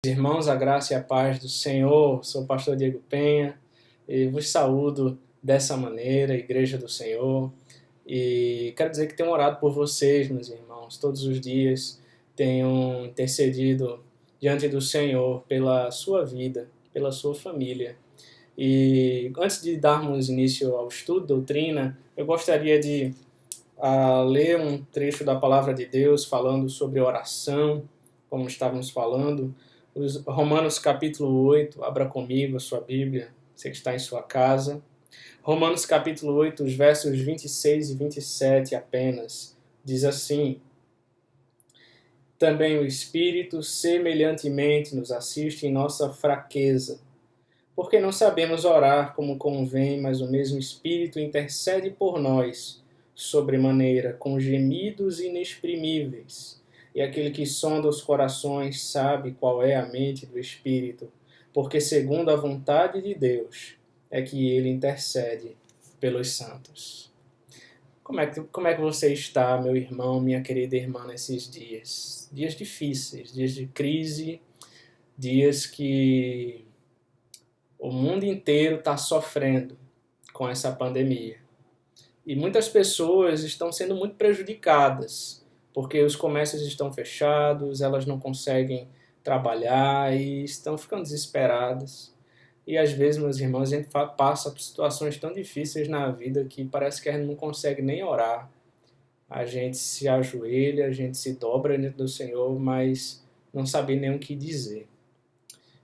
Irmãos, a graça e a paz do Senhor, sou o pastor Diego Penha e vos saúdo dessa maneira, Igreja do Senhor. E quero dizer que tenho orado por vocês, meus irmãos, todos os dias tenho intercedido diante do Senhor pela sua vida, pela sua família. E antes de darmos início ao estudo de doutrina, eu gostaria de ler um trecho da Palavra de Deus falando sobre oração, como estávamos falando. Romanos capítulo 8, abra comigo a sua Bíblia, você que está em sua casa. Romanos capítulo 8, os versos 26 e 27 apenas, diz assim: Também o Espírito semelhantemente nos assiste em nossa fraqueza, porque não sabemos orar como convém, mas o mesmo Espírito intercede por nós, sobremaneira, com gemidos inexprimíveis. E aquele que sonda os corações sabe qual é a mente do Espírito, porque segundo a vontade de Deus é que ele intercede pelos santos. Como é que você está, meu irmão, minha querida irmã, nesses dias? Dias difíceis, dias de crise, dias que o mundo inteiro está sofrendo com essa pandemia. E muitas pessoas estão sendo muito prejudicadas, porque os comércios estão fechados, elas não conseguem trabalhar e estão ficando desesperadas. E às vezes, meus irmãos, a gente passa por situações tão difíceis na vida que parece que a gente não consegue nem orar. A gente se ajoelha, a gente se dobra diante do Senhor, mas não sabe nem o que dizer.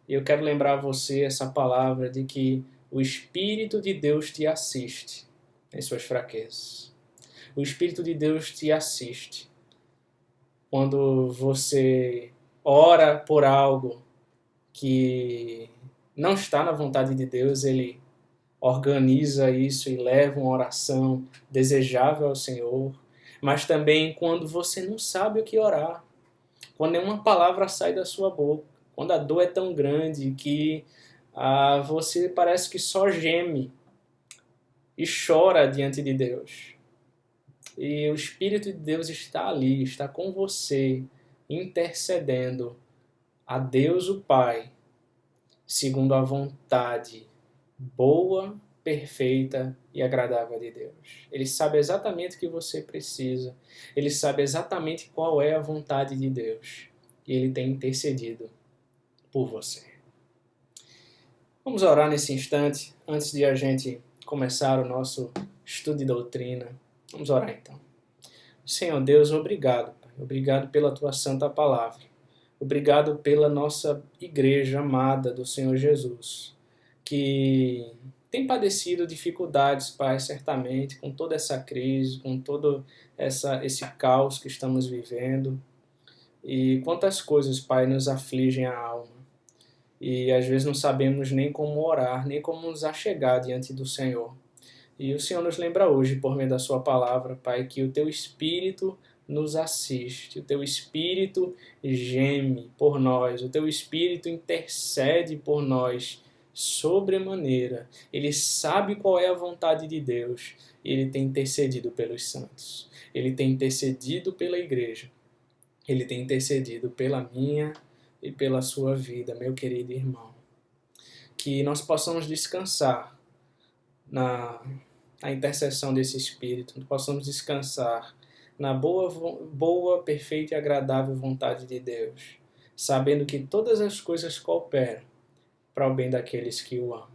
E eu quero lembrar a você essa palavra de que o Espírito de Deus te assiste em suas fraquezas. O Espírito de Deus te assiste. Quando você ora por algo que não está na vontade de Deus, Ele organiza isso e leva uma oração desejável ao Senhor. Mas também quando você não sabe o que orar, quando nenhuma palavra sai da sua boca, quando a dor é tão grande que você parece que só geme e chora diante de Deus. E o Espírito de Deus está ali, está com você, intercedendo a Deus o Pai, segundo a vontade boa, perfeita e agradável de Deus. Ele sabe exatamente o que você precisa, ele sabe exatamente qual é a vontade de Deus, e ele tem intercedido por você. Vamos orar nesse instante, antes de a gente começar o nosso estudo de doutrina. Vamos orar então. Senhor Deus, obrigado, Pai. Obrigado pela Tua santa palavra. Obrigado pela nossa igreja amada do Senhor Jesus, que tem padecido dificuldades, Pai, certamente, com toda essa crise, com todo esse caos que estamos vivendo. E quantas coisas, Pai, nos afligem a alma. E às vezes não sabemos nem como orar, nem como nos achegar diante do Senhor. E o Senhor nos lembra hoje, por meio da sua palavra, Pai, que o Teu Espírito nos assiste, o Teu Espírito geme por nós, o Teu Espírito intercede por nós sobremaneira. Ele sabe qual é a vontade de Deus e Ele tem intercedido pelos santos. Ele tem intercedido pela igreja. Ele tem intercedido pela minha e pela sua vida, meu querido irmão. Que nós possamos descansar na intercessão desse Espírito, que possamos descansar na boa, perfeita e agradável vontade de Deus, sabendo que todas as coisas cooperam para o bem daqueles que o amam.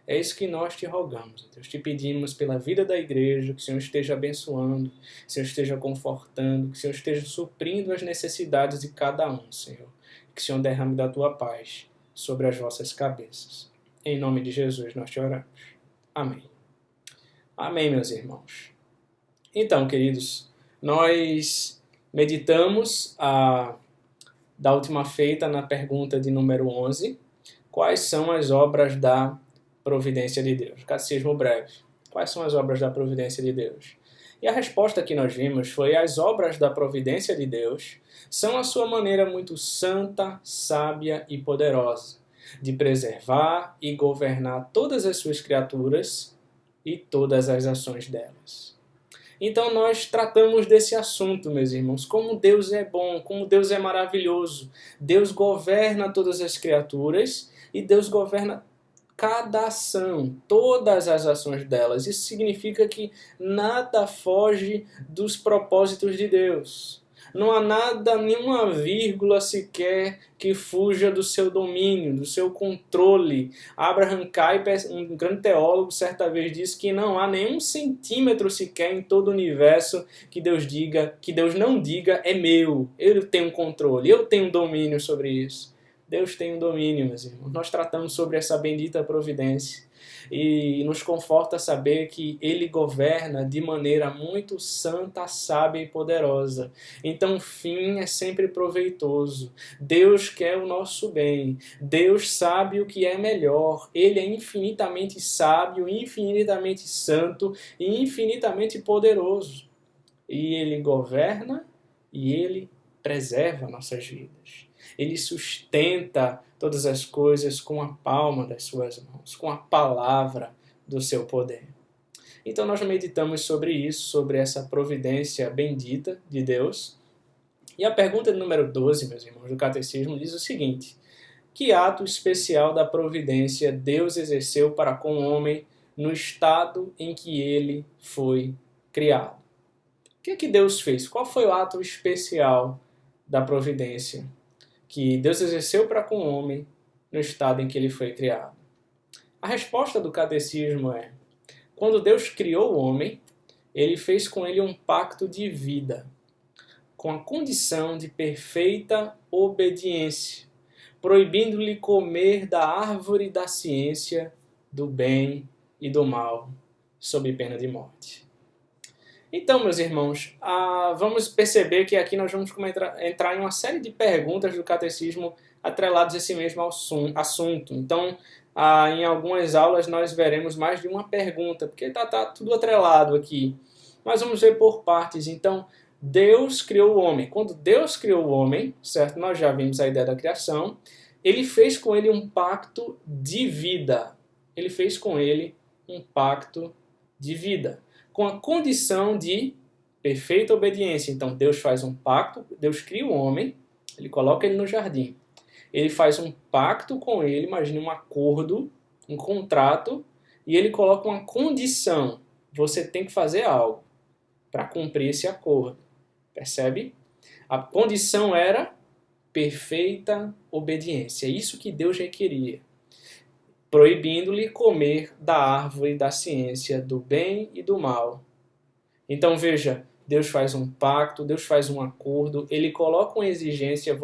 É isso que nós te rogamos, Deus. Te pedimos pela vida da igreja, que o Senhor esteja abençoando, que o Senhor esteja confortando, que o Senhor esteja suprindo as necessidades de cada um, Senhor. Que o Senhor derrame da tua paz sobre as vossas cabeças. Em nome de Jesus nós te oramos. Amém. Amém, meus irmãos. Então, queridos, nós meditamos da última feita na pergunta de número 11. Quais são as obras da providência de Deus? Catecismo breve. Quais são as obras da providência de Deus? E a resposta que nós vimos foi: as obras da providência de Deus são a sua maneira muito santa, sábia e poderosa de preservar e governar todas as suas criaturas e todas as ações delas. Então nós tratamos desse assunto, meus irmãos, como Deus é bom, como Deus é maravilhoso. Deus governa todas as criaturas e Deus governa cada ação, todas as ações delas. Isso significa que nada foge dos propósitos de Deus. Não há nada, nenhuma vírgula sequer que fuja do seu domínio, do seu controle. Abraham Kuyper, um grande teólogo, certa vez disse que não há nenhum centímetro sequer em todo o universo que Deus não diga é meu, eu tenho controle, eu tenho domínio sobre isso. Deus tem um domínio, meus irmãos. Nós tratamos sobre essa bendita providência e nos conforta saber que Ele governa de maneira muito santa, sábia e poderosa. Então o fim é sempre proveitoso. Deus quer o nosso bem. Deus sabe o que é melhor. Ele é infinitamente sábio, infinitamente santo e infinitamente poderoso. E Ele governa e Ele preserva nossas vidas. Ele sustenta todas as coisas com a palma das suas mãos, com a palavra do seu poder. Então nós meditamos sobre isso, sobre essa providência bendita de Deus. E a pergunta número 12, meus irmãos, do Catecismo diz o seguinte: que ato especial da providência Deus exerceu para com o homem no estado em que ele foi criado? O que é que Deus fez? Qual foi o ato especial da providência que Deus exerceu para com o homem no estado em que ele foi criado? A resposta do catecismo é: quando Deus criou o homem, ele fez com ele um pacto de vida, com a condição de perfeita obediência, proibindo-lhe comer da árvore da ciência do bem e do mal, sob pena de morte. Então, meus irmãos, vamos perceber que aqui nós vamos entrar em uma série de perguntas do catecismo atrelados a esse mesmo assunto. Então, em algumas aulas nós veremos mais de uma pergunta, porque está tudo atrelado aqui. Mas vamos ver por partes. Então, Deus criou o homem. Quando Deus criou o homem, certo? Nós já vimos a ideia da criação. Ele fez com ele um pacto de vida. Ele fez com ele um pacto de vida, com a condição de perfeita obediência. Então Deus faz um pacto, Deus cria o homem, ele coloca ele no jardim. Ele faz um pacto com ele, imagine um acordo, um contrato, e ele coloca uma condição. Você tem que fazer algo para cumprir esse acordo. Percebe? A condição era perfeita obediência. É isso que Deus requeria, proibindo-lhe comer da árvore da ciência do bem e do mal. Então veja, Deus faz um pacto, Deus faz um acordo, ele coloca uma exigência,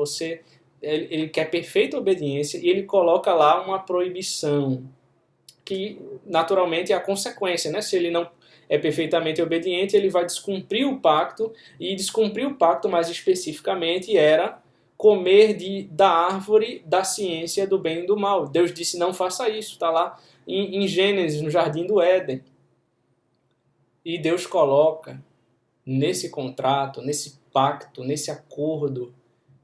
ele quer perfeita obediência e ele coloca lá uma proibição, que naturalmente é a consequência, né? Se ele não é perfeitamente obediente, ele vai descumprir o pacto, e descumprir o pacto mais especificamente era comer da árvore da ciência do bem e do mal. Deus disse: não faça isso, está lá em Gênesis, no Jardim do Éden. E Deus coloca nesse contrato, nesse pacto, nesse acordo,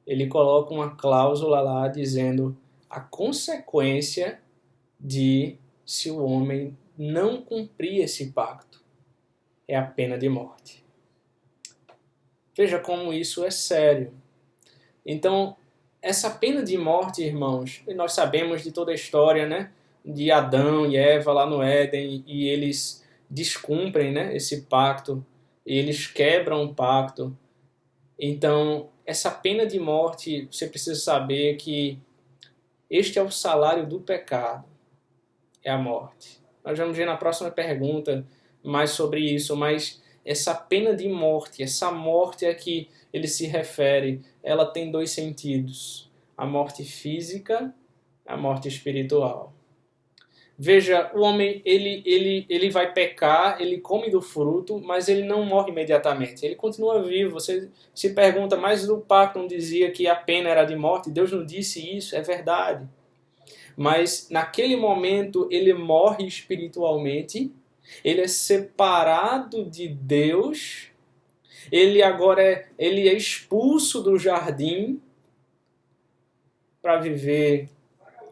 ele coloca uma cláusula lá dizendo a consequência de se o homem não cumprir esse pacto é a pena de morte. Veja como isso é sério. Então, essa pena de morte, irmãos, nós sabemos de toda a história, né? De Adão e Eva lá no Éden, e eles descumprem, né, esse pacto, eles quebram o pacto. Então, essa pena de morte, você precisa saber que este é o salário do pecado, é a morte. Nós vamos ver na próxima pergunta mais sobre isso, mas essa pena de morte, essa morte a que ele se refere, ela tem dois sentidos: a morte física, a morte espiritual. Veja, o homem, ele vai pecar, ele come do fruto, mas ele não morre imediatamente, ele continua vivo. Você se pergunta, mas o pacto não dizia que a pena era de morte? Deus não disse isso, é verdade. Mas naquele momento ele morre espiritualmente, ele é separado de Deus, ele agora ele é expulso do jardim para viver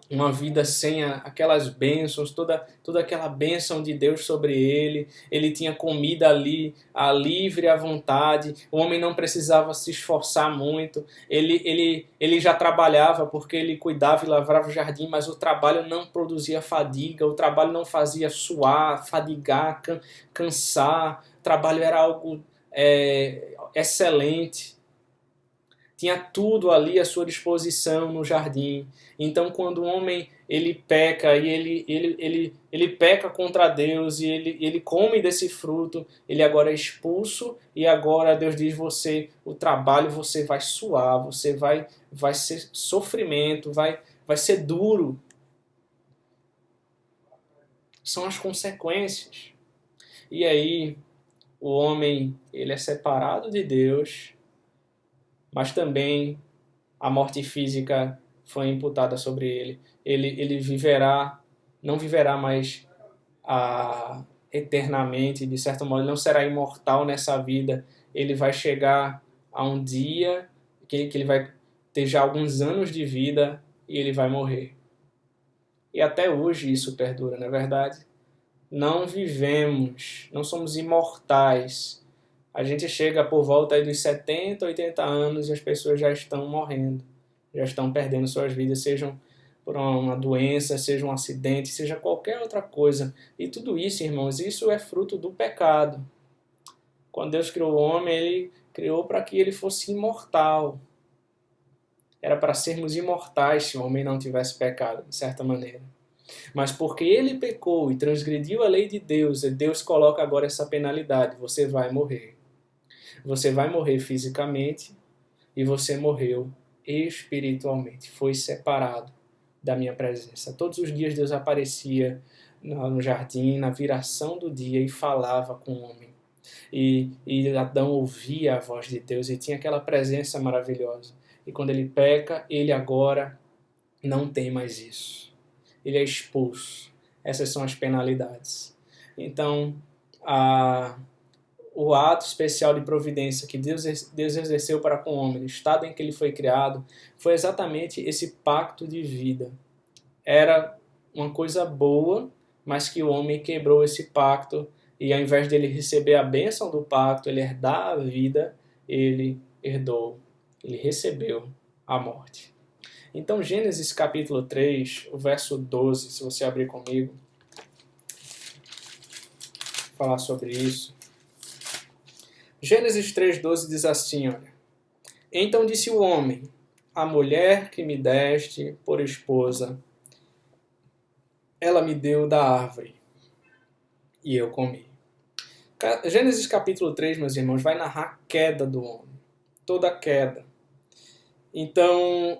uma vida sem aquelas bênçãos, toda aquela bênção de Deus sobre ele. Ele tinha comida ali, a livre à vontade. O homem não precisava se esforçar muito. Ele já trabalhava porque ele cuidava e lavrava o jardim, mas o trabalho não produzia fadiga, o trabalho não fazia suar, fadigar, cansar. O trabalho era algo excelente. Tinha tudo ali à sua disposição no jardim. Então, quando o homem ele peca e ele peca contra Deus e ele come desse fruto, ele agora é expulso e agora Deus diz: o trabalho você vai suar, você vai ser sofrimento, vai ser duro. São as consequências. E aí o homem ele é separado de Deus, mas também a morte física foi imputada sobre ele. Ele viverá, não viverá mais eternamente, de certo modo, ele não será imortal nessa vida. Ele vai chegar a um dia que ele vai ter já alguns anos de vida e ele vai morrer. E até hoje isso perdura, não é verdade? Não vivemos, não somos imortais. A gente chega por volta aí dos 70, 80 anos e as pessoas já estão morrendo, já estão perdendo suas vidas, sejam por uma doença, seja um acidente, seja qualquer outra coisa. E tudo isso, irmãos, isso é fruto do pecado. Quando Deus criou o homem, Ele criou para que ele fosse imortal. Era para sermos imortais se o homem não tivesse pecado, de certa maneira. Mas porque ele pecou e transgrediu a lei de Deus, Deus coloca agora essa penalidade: você vai morrer. Você vai morrer fisicamente e você morreu espiritualmente. Foi separado da minha presença. Todos os dias Deus aparecia no jardim, na viração do dia, e falava com o homem. E Adão ouvia a voz de Deus e tinha aquela presença maravilhosa. E quando ele peca, ele agora não tem mais isso. Ele é expulso. Essas são as penalidades. Então, o ato especial de providência que Deus exerceu para com o homem, no estado em que ele foi criado, foi exatamente esse pacto de vida. Era uma coisa boa, mas que o homem quebrou esse pacto e ao invés de ele receber a bênção do pacto, ele herdar a vida, ele recebeu a morte. Então, Gênesis capítulo 3, o verso 12, se você abrir comigo, falar sobre isso. Gênesis 3,12 diz assim, olha: então disse o homem: a mulher que me deste por esposa, ela me deu da árvore, e eu comi. Gênesis capítulo 3, meus irmãos, vai narrar a queda do homem, toda a queda. Então,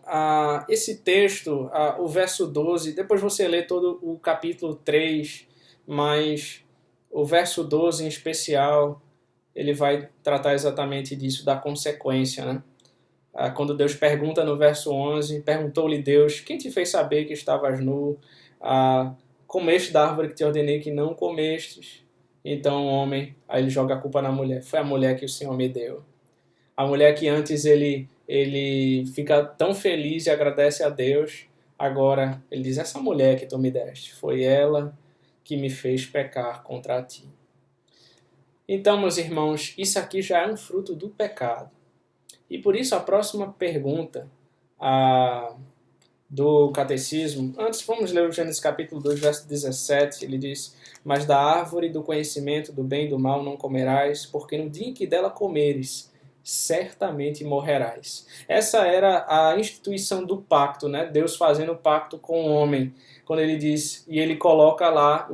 esse texto, o verso 12, depois você lê todo o capítulo 3, mas o verso 12 em especial, ele vai tratar exatamente disso, da consequência, né? Quando Deus pergunta no verso 11, perguntou-lhe Deus: quem te fez saber que estavas nu? Comeste da árvore que te ordenei que não comestes? Então o homem, aí ele joga a culpa na mulher. Foi a mulher que o Senhor me deu. A mulher que antes ele fica tão feliz e agradece a Deus, agora ele diz: essa mulher que tu me deste, foi ela que me fez pecar contra ti. Então, meus irmãos, isso aqui já é um fruto do pecado. E por isso a próxima pergunta do catecismo, antes vamos ler o Gênesis capítulo 2, verso 17, ele diz: mas da árvore do conhecimento do bem e do mal não comerás, porque no dia em que dela comeres, certamente morrerás. Essa era a instituição do pacto, né? Deus fazendo o pacto com o homem, quando ele diz, e ele coloca lá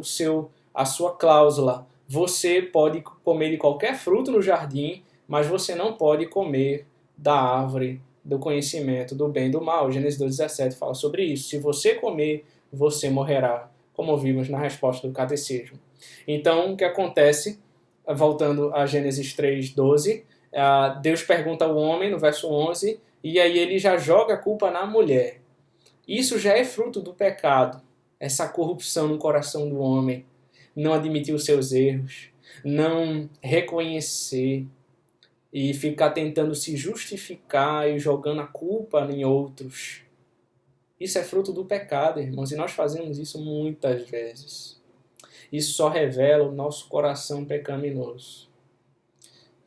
a sua cláusula: você pode comer de qualquer fruto no jardim, mas você não pode comer da árvore do conhecimento do bem e do mal. Gênesis 2,17 fala sobre isso. Se você comer, você morrerá, como vimos na resposta do catecismo. Então, o que acontece, voltando a Gênesis 3,12, Deus pergunta ao homem, no verso 11, e aí ele já joga a culpa na mulher. Isso já é fruto do pecado, essa corrupção no coração do homem, não admitir os seus erros, não reconhecer e ficar tentando se justificar e jogando a culpa em outros. Isso é fruto do pecado, irmãos, e nós fazemos isso muitas vezes. Isso só revela o nosso coração pecaminoso.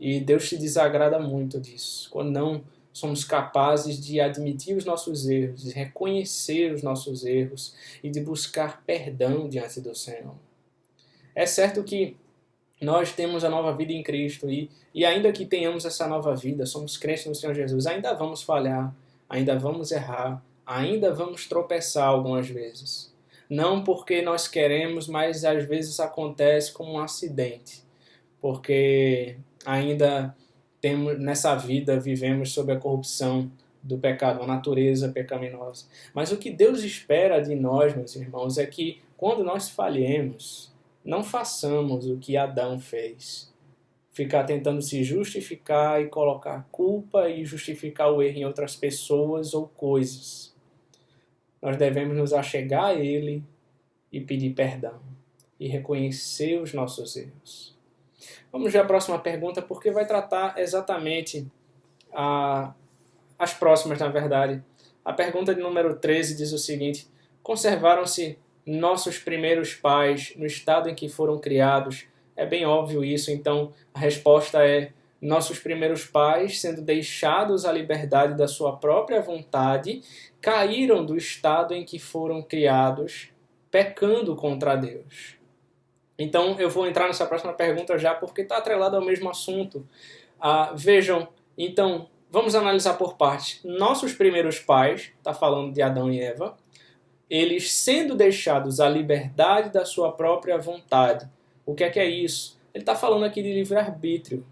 E Deus se desagrada muito disso, quando não somos capazes de admitir os nossos erros, de reconhecer os nossos erros e de buscar perdão diante do Senhor. É certo que nós temos a nova vida em Cristo e ainda que tenhamos essa nova vida, somos crentes no Senhor Jesus, ainda vamos falhar, ainda vamos errar, ainda vamos tropeçar algumas vezes. Não porque nós queremos, mas às vezes acontece como um acidente, porque ainda temos nessa vida vivemos sob a corrupção do pecado, a natureza pecaminosa. Mas o que Deus espera de nós, meus irmãos, é que quando nós falhemos, não façamos o que Adão fez. Ficar tentando se justificar e colocar culpa e justificar o erro em outras pessoas ou coisas. Nós devemos nos achegar a Ele e pedir perdão e reconhecer os nossos erros. Vamos ver a próxima pergunta, porque vai tratar exatamente as próximas, na verdade. A pergunta de número 13 diz o seguinte: conservaram-se nossos primeiros pais no estado em que foram criados? É bem óbvio isso, então a resposta é: nossos primeiros pais, sendo deixados à liberdade da sua própria vontade, caíram do estado em que foram criados, pecando contra Deus. Então eu vou entrar nessa próxima pergunta já, porque está atrelada ao mesmo assunto. Vejam, então, vamos analisar por partes. Nossos primeiros pais, está falando de Adão e Eva, eles sendo deixados à liberdade da sua própria vontade. O que é isso? Ele está falando aqui de livre-arbítrio.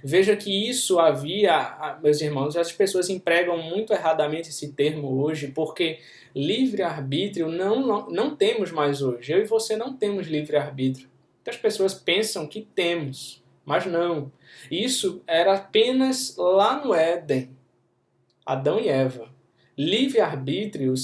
Veja que isso havia, meus irmãos, as pessoas empregam muito erradamente esse termo hoje, porque livre-arbítrio não temos mais hoje. Eu e você não temos livre-arbítrio. As pessoas pensam que temos, mas não. Isso era apenas lá no Éden, Adão e Eva. Livre-arbítrio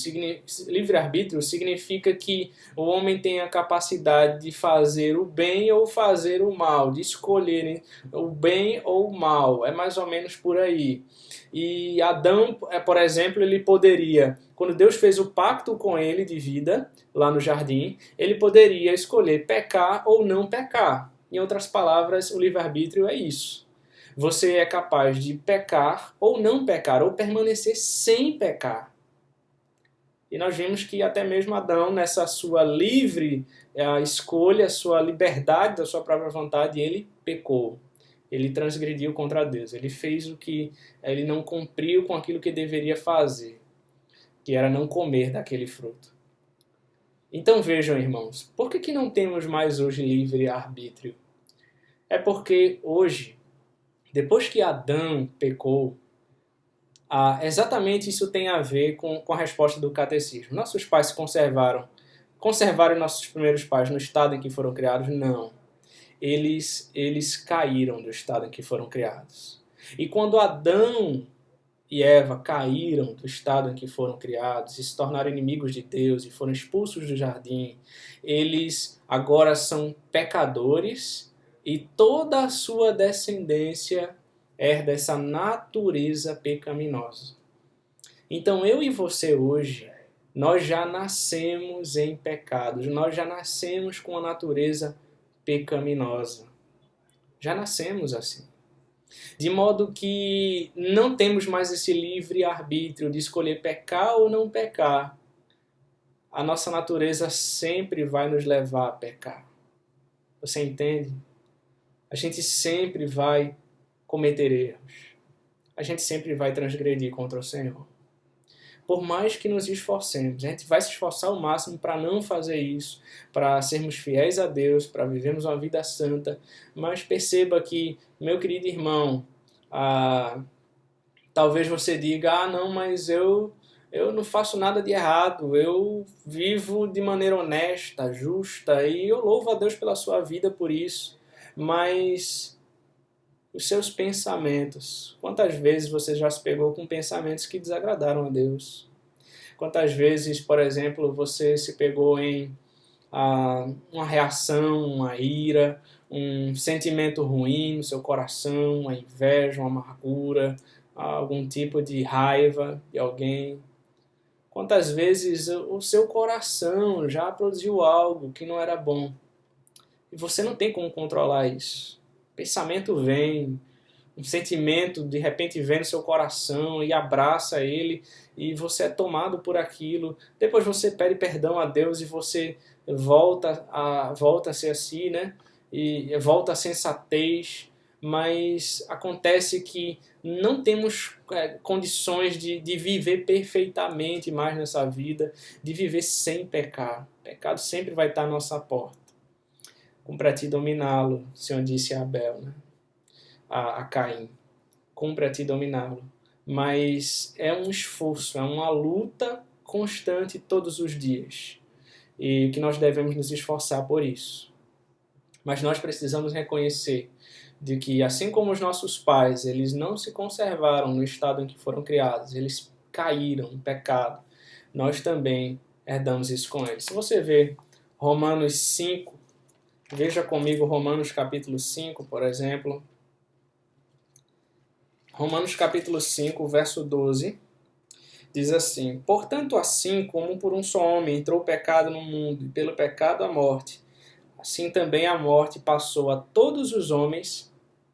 significa que o homem tem a capacidade de fazer o bem ou fazer o mal, de escolher o bem ou o mal. É mais ou menos por aí. E Adão, por exemplo, ele poderia, quando Deus fez o pacto com ele de vida, lá no jardim, ele poderia escolher pecar ou não pecar. Em outras palavras, o livre-arbítrio é isso. Você é capaz de pecar ou não pecar, ou permanecer sem pecar. E nós vimos que até mesmo Adão, nessa sua livre escolha, sua liberdade da sua própria vontade, ele pecou. Ele transgrediu contra Deus. Ele fez o que ele não cumpriu com aquilo que deveria fazer, que era não comer daquele fruto. Então vejam, irmãos, por que não temos mais hoje livre arbítrio? É porque hoje, depois que Adão pecou, exatamente isso tem a ver com a resposta do catecismo. Nossos pais se conservaram nossos primeiros pais no estado em que foram criados? Não. Eles caíram do estado em que foram criados. E quando Adão e Eva caíram do estado em que foram criados e se tornaram inimigos de Deus e foram expulsos do jardim, eles agora são pecadores e toda a sua descendência herda essa natureza pecaminosa. Então eu e você hoje, nós já nascemos em pecados, nós já nascemos com a natureza pecaminosa. Já nascemos assim. De modo que não temos mais esse livre-arbítrio de escolher pecar ou não pecar. A nossa natureza sempre vai nos levar a pecar. Você entende? A gente sempre vai cometer erros. A gente sempre vai transgredir contra o Senhor. Por mais que nos esforcemos, a gente vai se esforçar ao máximo para não fazer isso, para sermos fiéis a Deus, para vivermos uma vida santa, mas perceba que, meu querido irmão, talvez você diga, não, mas eu não faço nada de errado, eu vivo de maneira honesta, justa, e eu louvo a Deus pela sua vida por isso, mas os seus pensamentos, quantas vezes você já se pegou com pensamentos que desagradaram a Deus? Quantas vezes, por exemplo, você se pegou em uma reação, uma ira, um sentimento ruim no seu coração, uma inveja, uma amargura, algum tipo de raiva de alguém? Quantas vezes o seu coração já produziu algo que não era bom e você não tem como controlar isso. O pensamento vem, um sentimento de repente vem no seu coração e abraça ele e você é tomado por aquilo. Depois você pede perdão a Deus e você volta a ser assim, né? E volta à sensatez, mas acontece que não temos condições de viver perfeitamente mais nessa vida, de viver sem pecar. O pecado sempre vai estar à nossa porta. Cumpre a ti dominá-lo, o Senhor disse a Abel, né? a Caim. Cumpre a ti dominá-lo. Mas é um esforço, é uma luta constante todos os dias. E que nós devemos nos esforçar por isso. Mas nós precisamos reconhecer de que, assim como os nossos pais, eles não se conservaram no estado em que foram criados, eles caíram em pecado, nós também herdamos isso com eles. Se você vê Romanos 5, veja comigo Romanos capítulo 5, por exemplo. Romanos capítulo 5, verso 12, diz assim: portanto, assim como por um só homem entrou o pecado no mundo, e pelo pecado a morte, assim também a morte passou a todos os homens,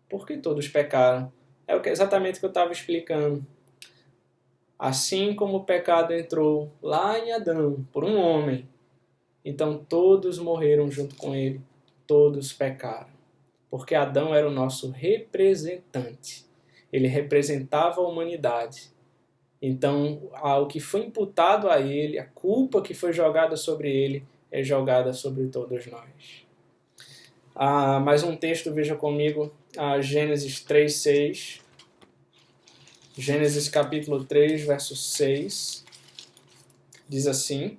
porque todos pecaram. É exatamente o que eu estava explicando. Assim como o pecado entrou lá em Adão, por um homem, então todos morreram junto com ele, todos pecaram. Porque Adão era o nosso representante. Ele representava a humanidade. Então, o que foi imputado a ele, a culpa que foi jogada sobre ele, é jogada sobre todos nós. Mais um texto, veja comigo, Gênesis 3:6. Gênesis capítulo 3, verso 6. Diz assim: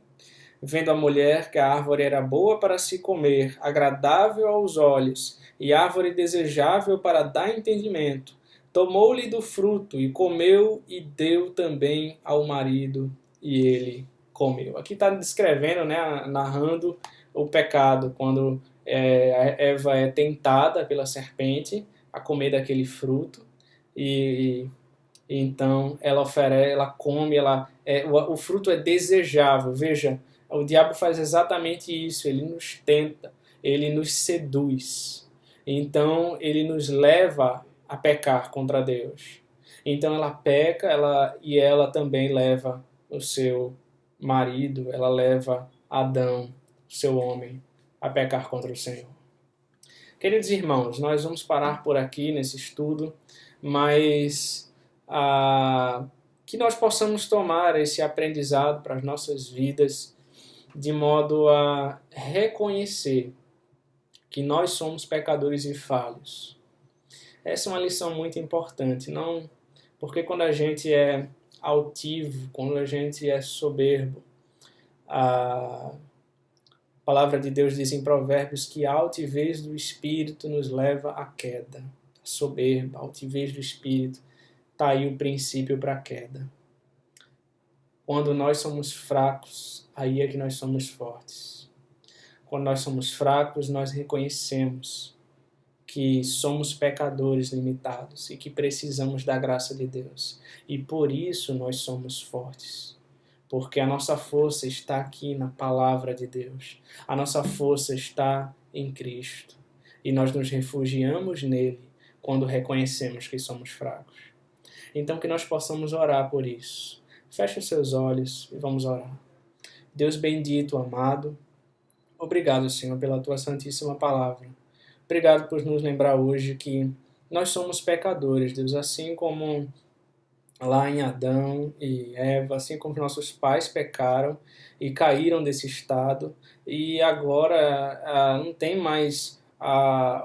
vendo a mulher que a árvore era boa para se comer, agradável aos olhos, e árvore desejável para dar entendimento, tomou-lhe do fruto e comeu e deu também ao marido e ele comeu. Aqui está descrevendo, né, narrando o pecado, quando Eva é tentada pela serpente a comer daquele fruto e então ela oferece, ela come, o fruto é desejável. Veja, o diabo faz exatamente isso, ele nos tenta, ele nos seduz. Então ele nos leva a pecar contra Deus. Então ela peca, e ela também leva o seu marido, ela leva Adão, seu homem, a pecar contra o Senhor. Queridos irmãos, nós vamos parar por aqui nesse estudo, mas que nós possamos tomar esse aprendizado para as nossas vidas, de modo a reconhecer que nós somos pecadores e falhos. Essa é uma lição muito importante, não porque quando a gente é altivo, quando a gente é soberbo, a palavra de Deus diz em Provérbios que a altivez do espírito nos leva à queda. A soberba, a altivez do espírito, está aí o princípio para a queda. Quando nós somos fracos, aí é que nós somos fortes. Quando nós somos fracos, nós reconhecemos que somos pecadores limitados e que precisamos da graça de Deus. E por isso nós somos fortes. Porque a nossa força está aqui na palavra de Deus. A nossa força está em Cristo. E nós nos refugiamos nele quando reconhecemos que somos fracos. Então que nós possamos orar por isso. Feche os seus olhos e vamos orar. Deus bendito, amado, obrigado, Senhor, pela tua santíssima palavra. Obrigado por nos lembrar hoje que nós somos pecadores, Deus, assim como lá em Adão e Eva, assim como nossos pais pecaram e caíram desse estado, e agora não tem mais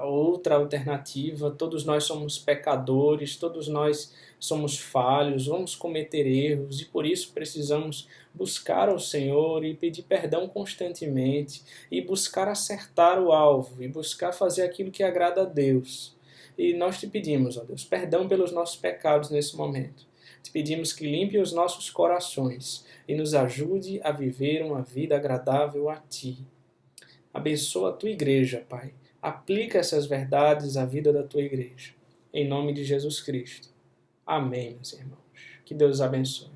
outra alternativa. Todos nós somos pecadores, todos nós somos falhos, vamos cometer erros, e por isso precisamos buscar ao Senhor e pedir perdão constantemente, e buscar acertar o alvo, e buscar fazer aquilo que agrada a Deus. E nós te pedimos, ó Deus, perdão pelos nossos pecados nesse momento. Te pedimos que limpe os nossos corações e nos ajude a viver uma vida agradável a Ti. Abençoa a Tua igreja, Pai. Aplica essas verdades à vida da Tua igreja. Em nome de Jesus Cristo. Amém, meus irmãos. Que Deus os abençoe.